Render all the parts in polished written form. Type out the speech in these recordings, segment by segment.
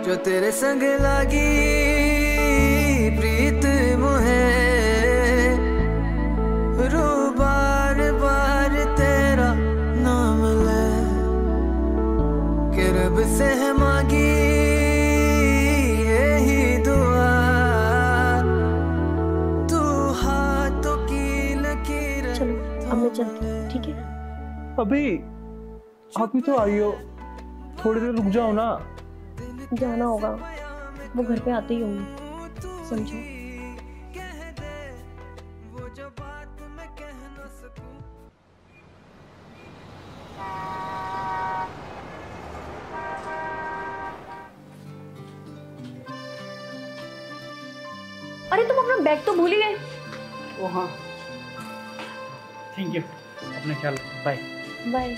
जो तेरे संग लागी प्रीत मोहे रू बार बार तेरा नाम ले के रब से है मांगी यही दुआ तू हाथों की लकीर। चलो अब मैं चलती हूँ, ठीक है? अभी आप ही तो आई हो, थोड़ी देर रुक जाओ ना। जाना होगा, वो घर पे आते ही होंगे, समझो। अरे तुम अपना बैग तो भूल ही गए। ओ हाँ, थैंक यू। अपना ख्याल रखो, बाय बाय।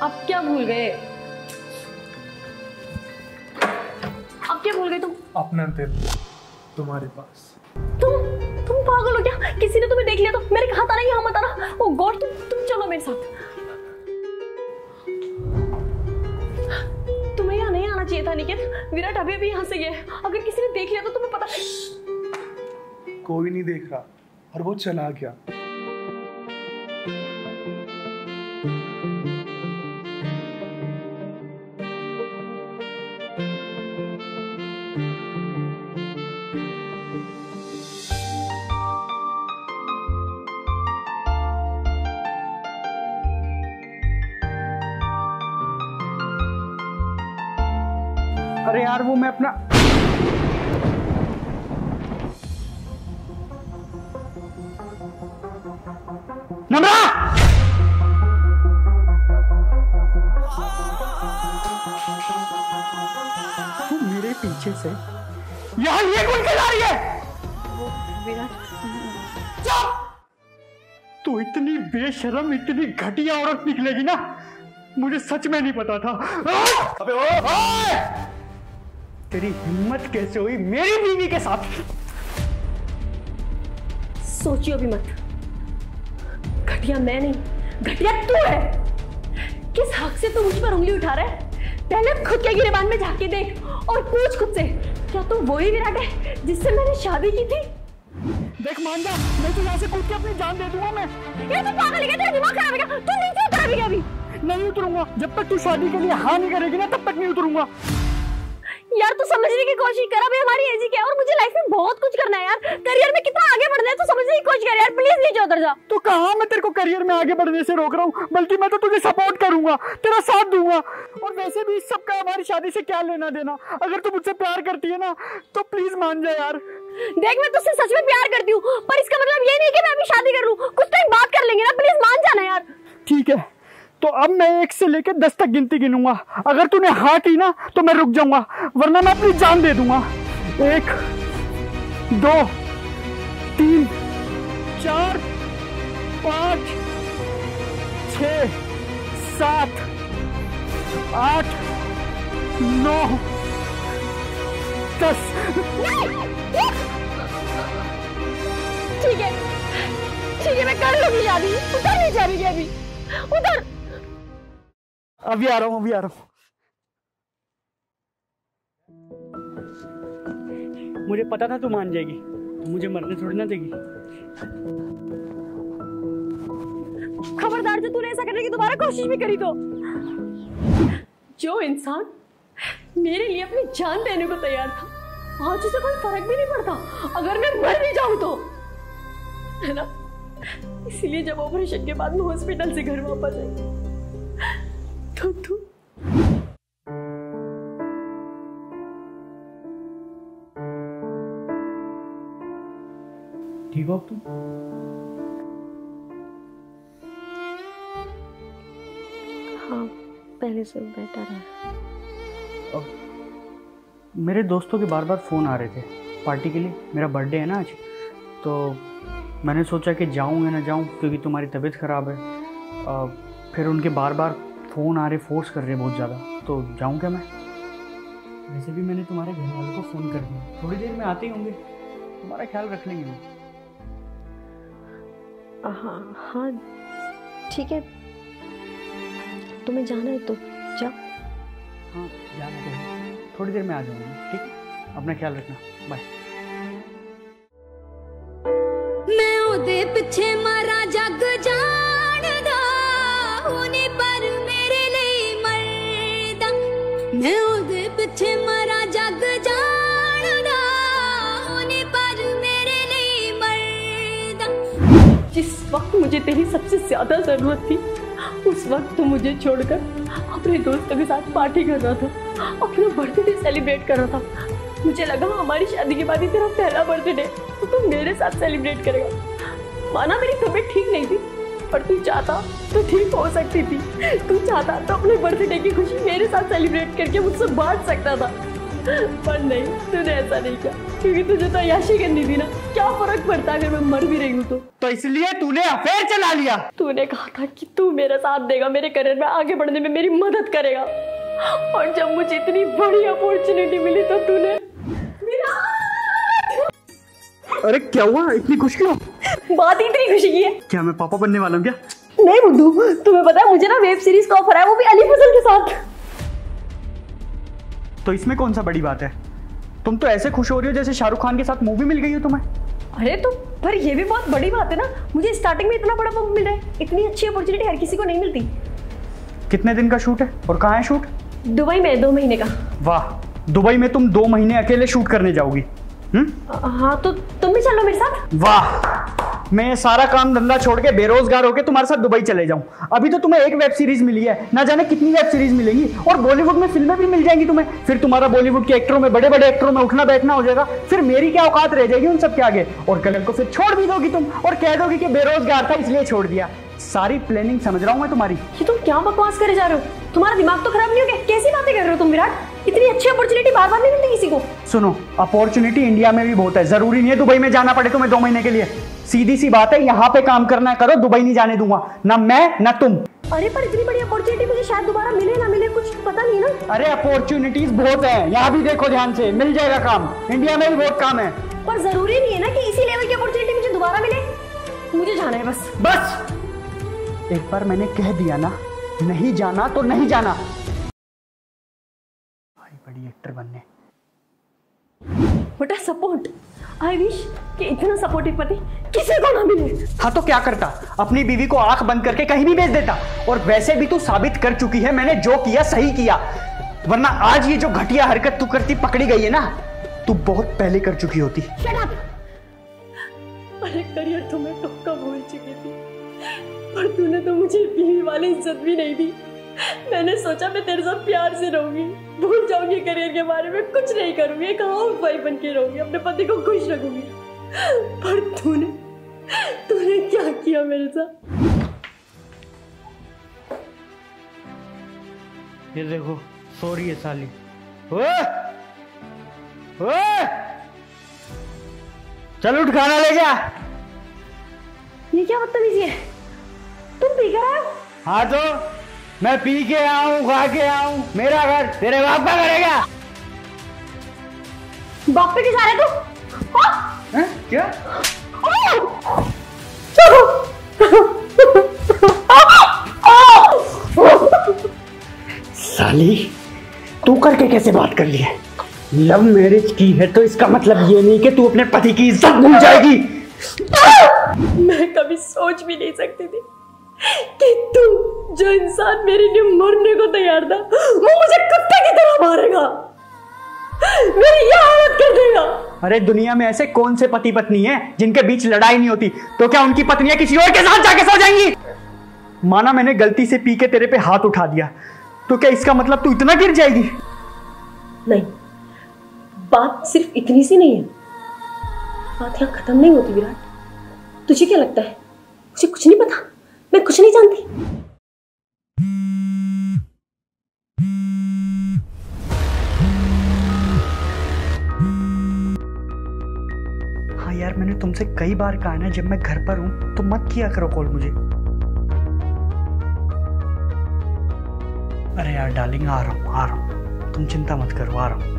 अब क्या भूल गए? अब क्या भूल गए तुम? अपना दिल तुम्हारे पास। तुम पागल हो क्या? किसी ने तुम्हें देख लिया तो मेरे कहा था ना यहाँ मत आना। ओ गॉड, तुम चलो मेरे साथ। तुम्हें यहाँ नहीं आना चाहिए था निकेत। विराट अभी अभी यहाँ से गया। अगर किसी ने देख लिया तो तुम्हें पता। कोई नहीं देख रहा और वो चला गया। अरे यार वो मैं अपना नम्रा तू मेरे पीछे से यहाँ ये कौन खिला रही है? वो विराट। तू इतनी बेशर्म इतनी घटिया औरत निकलेगी ना, मुझे सच में नहीं पता था। अबे ओए! तेरी हिम्मत कैसे हुई मेरी बीवी के साथ? सोचियो भी मत। घटिया मैं नहीं, घटिया तू है। किस हक से तू मुझ पर उंगली उठा रहा है? पहले खुद के गिरेबान में झांक के देख और पूछ खुद से, क्या तू वही विराट है जिससे मैंने शादी की थी? देख मान जा, मैं तो यहाँ से कूद के अपनी जान दे दूंगा। मैं ये तो पागल है क्या? तेरा दिमाग खराब है क्या? तू नीचे उतर भी अभी? नहीं उतरूंगा जब तक तू शादी के लिए हाँ नहीं करेगी ना, तब तक नहीं उतरूंगा। यार तू समझने की कोशिश कर। अभी हमारी एज ही क्या है और मुझे लाइफ में बहुत कुछ करना है यार। करियर में कितना आगे बढ़ना है तो समझने की कोशिश कर यार। प्लीज नीचे उतर जा। तो कहाँ मैं तेरे को करियर में आगे बढ़ने से रोक रहा हूँ, बल्कि मैं तो तुझे सपोर्ट करूंगा, तेरा साथ दूंगा। और वैसे भी इस सबका हमारी शादी से क्या लेना देना? अगर तू मुझसे प्यार करती है ना तो प्लीज मान जा यार। देख मैं तुझसे सच में प्यार करती हूँ, पर इसका मतलब ये नहीं कि मैं अभी शादी कर लूँ। कुछ टाइम बात कर लेंगे ना, प्लीज मान जाना यार। ठीक है, तो अब मैं 1 से लेकर 10 तक गिनती गिनूंगा। अगर तूने हाँ की ना तो मैं रुक जाऊंगा, वरना मैं अपनी जान दे दूंगा। 1 2 3 4 5 6 7 8 9 10। ठीक है मैं कर लूंगी शादी। उतर नहीं जा रही है अभी, उतर। अभी आ रहा हूँ। मुझे पता था तू मान जाएगी, तो मुझे मरने थोड़ी ना देगी। खबरदार, जो तूने ऐसा करने की दोबारा कोशिश भी करी तो। जो इंसान मेरे लिए अपनी जान देने को तैयार था, आज उसे कोई फर्क भी नहीं पड़ता अगर मैं मर भी जाऊं तो, है ना? इसीलिए जब ऑपरेशन के बाद मैं हॉस्पिटल से घर वापस आई तो तू ठीक हो अब तुम? हाँ, पहले से बेटर है। मेरे दोस्तों के बार बार फ़ोन आ रहे थे पार्टी के लिए। मेरा बर्थडे है ना आज, तो मैंने सोचा कि जाऊँ या ना जाऊँ, क्योंकि तुम्हारी तबीयत ख़राब है। फिर उनके बार बार फ़ोन आ रहे, फोर्स कर रहे बहुत ज़्यादा, तो जाऊँ क्या मैं? वैसे भी मैंने तुम्हारे घर वालों को फ़ोन कर दिया, थोड़ी देर में आते ही होंगे। तुम्हारा ख्याल रख लेंगे हम। हाँ हाँ ठीक है, तुम्हें जाना है तो जाओ। हाँ जाना तो है, थोड़ी देर में आ जाऊंगा। ठीक है, अपना ख्याल रखना, बाय। मैं ओदे पिछे मारा जग जानदा होने पर मेरे लिए मरदा। मैं ओदे पिछे मारा जग जानदा होने पर मेरे लिए मरदा। जिस वक्त मुझे तेरी सबसे ज्यादा जरूरत थी उस वक्त तू मुझे छोड़कर अपने दोस्तों के साथ पार्टी कर रहा था, अपना बर्थडे सेलिब्रेट कर रहा था। मुझे लगा हमारी शादी के बाद ही तेरा पहला बर्थडे तो तू मेरे साथ सेलिब्रेट करेगा। माना मेरी तबीयत ठीक नहीं थी, पर तू चाहता तो ठीक हो सकती थी। तू चाहता तो अपने बर्थडे की खुशी मेरे साथ सेलिब्रेट करके मुझसे बांट सकता था, पर नहीं, तूने ऐसा नहीं किया, क्योंकि तुझे तो अय्याशी करनी थी ना। क्या फर्क पड़ता अगर मैं मर भी रही हूँ तो इसलिए तूने अफेयर चला लिया। तूने कहा था कि तू मेरा साथ देगा, मेरे करियर में आगे बढ़ने में मेरी मदद करेगा, और जब मुझे इतनी बड़ी अपॉर्चुनिटी मिली तो तूने। अरे क्या हुआ, इतनी खुश क्यों? बात ही इतनी खुशी की है। क्या मैं पापा बनने वाला हूँ क्या? नहीं बुद्धू, तुम्हें पता है मुझे ना वेब सीरीज का ऑफर है, वो भी अली फजल के साथ। तो इसमें कौन सा बड़ी बात है? तुम तो ऐसे खुश हो रही हो जैसे शाहरुख खान के साथ मूवी मिल गई हो तुम्हें। अरे तो पर ये भी बहुत बड़ी बात है ना, मुझे स्टार्टिंग में इतना बड़ा पंप मिल रहा है। इतनी अच्छी अपॉर्चुनिटी हर किसी को नहीं मिलती। कितने दिन का शूट है और कहाँ है शूट? दुबई में 2 महीने का। वाह, दुबई में तुम 2 महीने अकेले शूट करने जाओगी? हाँ तो तुम भी चलो मेरे साथ। वाह, मैं सारा काम धंधा छोड़ के बेरोजगार होके तुम्हारे साथ दुबई चले जाऊं। अभी तो तुम्हें एक वेब सीरीज मिली है, ना जाने कितनी वेब सीरीज मिलेंगी, और बॉलीवुड में फिल्में भी मिल जाएंगी तुम्हें। फिर तुम्हारा बॉलीवुड के एक्टरों में, बड़े बड़े एक्टरों में उठना बैठना हो जाएगा। फिर मेरी क्या औकात रह जाएगी उन सब के आगे? और कल को फिर छोड़ भी दोगी तुम और कह दोगी कि बेरोजगार था इसलिए छोड़ दिया। सारी प्लानिंग समझ रहा हूं मैं तुम्हारी। ये तुम क्या बकवास करे जा रहे हो? तुम्हारा दिमाग तो खराब नहीं हो गया? कैसी बातें कर रहे हो तुम विराट? इतनी अच्छी अपॉर्चुनिटी बार बार नहीं मिलती किसी को। सुनो, अपॉर्चुनिटी इंडिया में भी बहुत है, जरूरी नहीं है दुबई में जाना पड़े तुम्हें 2 महीने के लिए। सीधी सी बात है, यहाँ पे काम करना करो, दुबई नहीं जाने दूंगा, ना मैं ना तुम। अरे पर इतनी बड़ी अपॉर्चुनिटी मुझे शायद दोबारा मिले ना मिले, कुछ पता नहीं ना। अरे अपॉर्चुनिटीज बहुत है, यहाँ भी देखो ध्यान से, मिल जाएगा काम। इंडिया में भी बहुत काम है। पर जरूरी नहीं है ना कि इसी लेवल की अपॉर्चुनिटी मुझे दोबारा मिले। मुझे जाना है बस। बस एक बार मैंने कह दिया ना, नहीं जाना तो नहीं जाना। भाई बड़ी एक्टर बनने। What a support! I wish कि इतना सपोर्टिव पति किसी को ना मिले। हाँ तो क्या करता, अपनी बीवी को आंख बंद करके कहीं भी भेज देता। और वैसे भी तू साबित कर चुकी है मैंने जो किया सही किया, वरना आज ये जो घटिया हरकत तू करती पकड़ी गई है ना, तू बहुत पहले कर चुकी होती। Shut up! अरे करियर तो मैं कब का भूल चुकी थी, पर तूने तो मुझे बीवी वाली इज्जत भी नहीं दी। मैंने सोचा मैं तेरे साथ प्यार से रहूंगी, भूल जाऊंगी करियर के बारे में, कुछ नहीं करूंगी, एक हाउस वाइफ बन के रहूंगी, अपने पति को खुश रखूंगी। पर तूने क्या किया मेरे साथ? ये देखो सो रही है साली। ओए ओए, चल उठ खाना ले जा। ये क्या बदतमीजी है? तुम पी कर आए हो? हाँ तो मैं पी के आऊं, खा के आऊं, मेरा घर तेरे बाप का करेगा। बाप पे जा रहे तू? हैं? क्या? साली तू करके कैसे बात कर ली है? लव मैरिज की है तो इसका मतलब ये नहीं कि तू अपने पति की इज्जत भूल जाएगी। मैं कभी सोच भी नहीं सकती थी कि तू, जो इंसान मेरे लिए मरने को तैयार था, वो मुझे कुत्ते की तरह मारेगा, मेरी ये हालत कर देगा। अरे दुनिया में ऐसे कौन से पति पत्नी हैं जिनके बीच लड़ाई नहीं होती? तो क्या उनकी पत्नियां किसी और के साथ जाके सो जाएंगी? माना मैंने गलती से पी के तेरे पे हाथ उठा दिया, तो क्या इसका मतलब तू इतना गिर जाएगी? नहीं, बात सिर्फ इतनी सी नहीं है, बात यहाँ खत्म नहीं होती विराट। तुझे क्या लगता है मुझे कुछ नहीं पता? मैं कुछ नहीं जानती। हाँ यार, मैंने तुमसे कई बार कहा ना, जब मैं घर पर हूं तो मत किया करो कॉल मुझे। अरे यार डार्लिंग, आ रहा हूं, तुम चिंता मत करो, आ रहा हूं।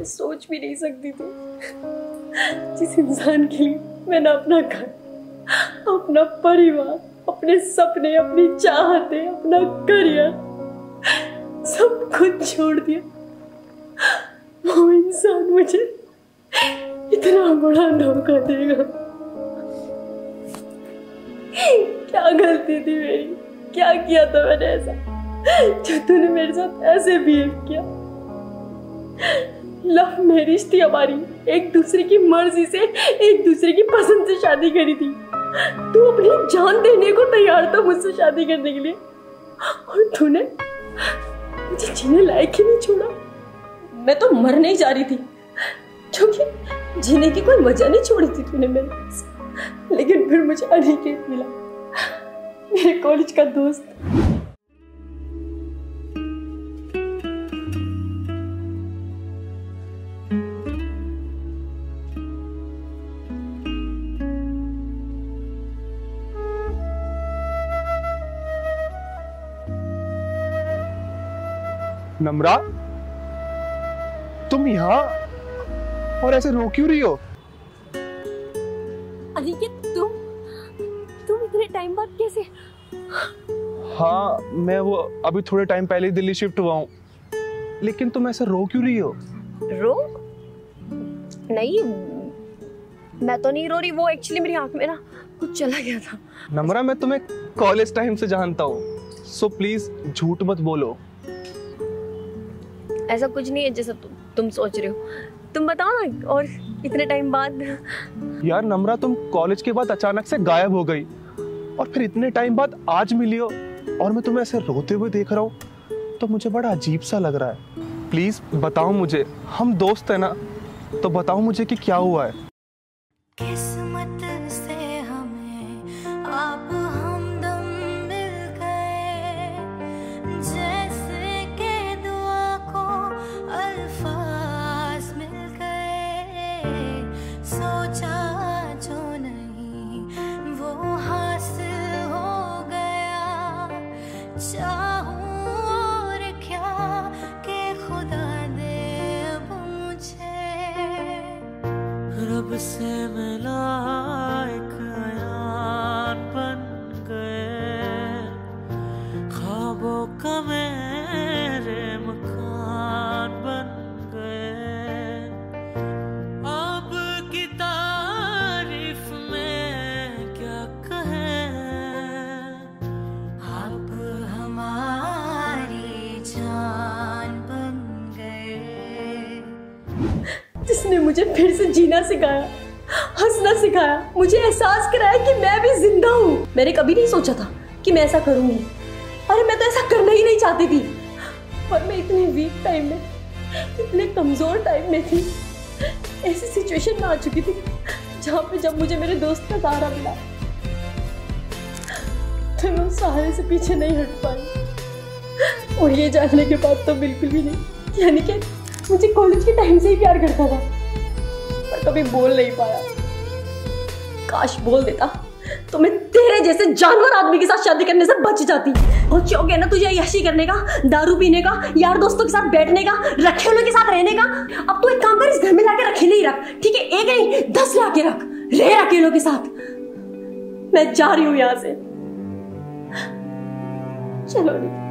मैं सोच भी नहीं सकती थी जिस इंसान के लिए मैंने अपना घर, अपना परिवार, अपने सपने, अपनी चाहते, अपना करियर सब कुछ छोड़ दिया, वो इंसान मुझे इतना बड़ा धोखा देगा। क्या गलती थी मेरी? क्या किया था मैंने ऐसा जो तूने मेरे साथ ऐसे बिहेव किया? लव मैरिज थी हमारी, एक दूसरे की मर्जी से, एक दूसरे की पसंद से शादी करी थी। तू अपनी जान देने को तैयार था मुझसे शादी करने के लिए, और तूने मुझे जीने लायक ही नहीं छोड़ा। मैं तो मरने ही जा रही थी, क्योंकि जीने की कोई वजह नहीं छोड़ी थी तूने मेरे पास। लेकिन फिर मुझे अनिकेत मिला, मेरे कॉलेज का दोस्त। नम्रा, तुम यहाँ और ऐसे रो क्यों रही हो? अनिकेत, तुम इतने टाइम बाद कैसे? हाँ, मैं वो अभी थोड़े टाइम पहले ही दिल्ली शिफ्ट हुआ हूँ। लेकिन तुम ऐसे रो क्यों रही हो? रो? नहीं, मैं तो नहीं रो रही। वो एक्चुअली मेरी आंख में ना कुछ चला गया था। नम्रा, मैं तुम्हें कॉलेज टाइम से जानता हूँ, सो प्लीज झूठ मत बोलो। ऐसा कुछ नहीं है जैसा तुम सोच रहे हो। तुम बताओ ना, और इतने टाइम बाद। यार नम्रा, तुम कॉलेज के बाद अचानक से गायब हो गई और फिर इतने टाइम बाद आज मिली हो, और मैं तुम्हें ऐसे रोते हुए देख रहा हूँ तो मुझे बड़ा अजीब सा लग रहा है। प्लीज बताओ मुझे, हम दोस्त है ना, तो बताओ मुझे कि क्या हुआ है। किस्मत से हमें आप हमदम मिल गए, जैसे के दुआ को अल्फाज मिल गए। सोचा जो नहीं वो हासिल हो गया, चाहूं और क्या कि खुदा दे अब मुझे। रब से मिला एक अयान बन गए, ख्वाबों का मेरे मकान बन गए। अब की तारीफ में क्या कहें, आप हमारी जान बन गए। जिसने मुझे फिर से जीना सिखाया, हंसना सिखाया, मुझे एहसास कराया कि मैं भी जिंदा हूँ। मैंने कभी नहीं सोचा था कि मैं ऐसा करूंगी। अरे मैं तो ऐसा करना ही नहीं चाहती थी, पर मैं इतने वीक टाइम में, इतने कमजोर टाइम में थी, ऐसी सिचुएशन में आ चुकी थी जहाँ पे जब मुझे मेरे दोस्त का सहारा मिला तो मैं उस सहारे से पीछे नहीं हट पाई। और ये जानने के बाद तो बिल्कुल भी नहीं, यानी कि मुझे कॉलेज के टाइम से ही प्यार करता था, पर कभी बोल नहीं पाया। काश बोल देता तो मैं तेरे जैसे जानवर आदमी के साथ शादी करने से बच जाती। और शौक है ना तुझे यशी करने का, दारू पीने का, यार दोस्तों के साथ बैठने का, रखेलों के साथ रहने का। अब तो एक काम कर, इस घर में लाके रखेले ही रख, ठीक है? एक नहीं 10 लाके रख, रह अकेलों के साथ। मैं जा रही हूं यहां से, चलो नहीं।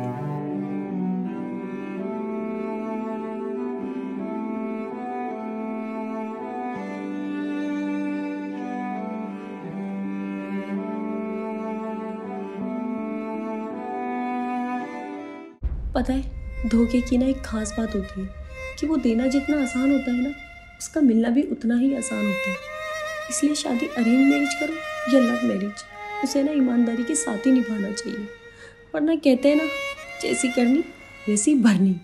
पता है, धोखे की ना एक खास बात होती है कि वो देना जितना आसान होता है ना, उसका मिलना भी उतना ही आसान होता है। इसलिए शादी अरेंज मैरिज करो या लव मैरिज, उसे ना ईमानदारी के साथ ही निभाना चाहिए। वरना कहते हैं ना, जैसी करनी वैसी भरनी।